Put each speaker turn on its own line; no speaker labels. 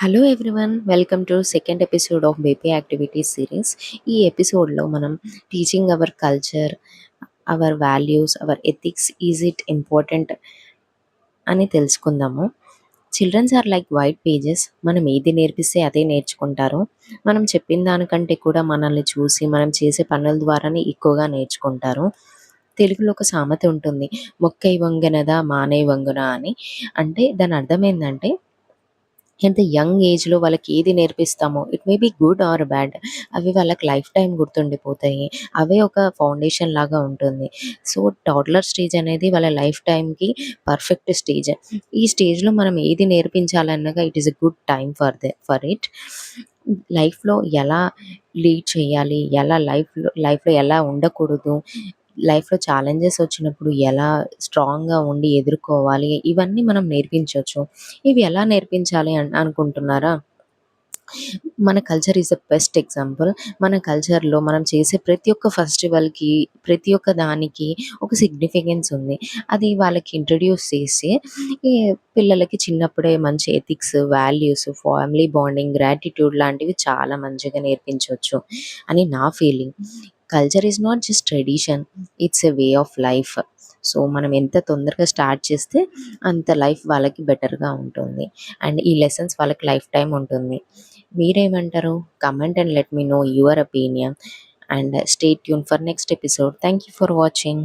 Hello everyone, welcome to second episode of baby activities series. ఈ ఎపిసోడ్లో మనం teaching our culture, our values, our ethics, is it important అని తెలుసుకుందాము. Childrens are like white pages. మనం ఏది నేర్పిస్తే అదే నేర్చుకుంటారు. మనం చెప్పిన దానికంటే కూడా మనల్ని చూసి మనం చేసే పనుల ద్వారానే ఎక్కువగా నేర్చుకుంటారు. తెలుగులో ఒక సామెత ఉంటుంది, మొక్కై వంగనదా మానై వంగున అని. అంటే దాని అర్థం ఏంటంటే, ఎంత యంగ్ ఏజ్‌లో వాళ్ళకి ఏది నేర్పిస్తామో, it may be good or bad, అవి వాళ్ళకి లైఫ్ టైమ్ గుర్తుండిపోతాయి. అవే ఒక ఫౌండేషన్ లాగా ఉంటుంది. సో, టాడ్లర్ స్టేజ్ అనేది వాళ్ళ లైఫ్ టైమ్‌కి పర్ఫెక్ట్ స్టేజ్. ఈ స్టేజ్‌లో మనం ఏది నేర్పించాలనగా it is a good time for it. లైఫ్‌లో ఎలా లీడ్ చేయాలి, ఎలా లైఫ్‌లో ఎలా ఉండకూడదు, లైఫ్‌లో ఛాలెంజెస్ వచ్చినప్పుడు ఎలా స్ట్రాంగ్‌గా ఉండి ఎదుర్కోవాలి, ఇవన్నీ మనం నేర్పించొచ్చు. ఇవి ఎలా నేర్పించాలి అనుకుంటున్నారా? మన culture is the best example. మన కల్చర్‌లో మనం చేసే ప్రతి ఒక్క ఫెస్టివల్‌కి, ప్రతి ఒక్క దానికి ఒక సిగ్నిఫికెన్స్ ఉంది. అది వాళ్ళకి ఇంట్రొడ్యూస్ చేసి, ఈ పిల్లలకి చిన్నప్పుడే మంచి ethics, values, family bonding, gratitude లాంటివి చాలా మంచిగా నేర్పించొచ్చు అని నా feeling. Culture is not just tradition, it's a way of life. So, మనం ఎంత తొందరగా స్టార్ట్ చేస్తే అంత లైఫ్ వాళ్ళకి బెటర్‌గా ఉంటుంది. అండ్ ఈ లెసన్స్ వాళ్ళకి లైఫ్ టైమ్ ఉంటుంది. మీరేమంటారు? Comment and let me know your opinion. And stay tuned for next episode. Thank you for watching.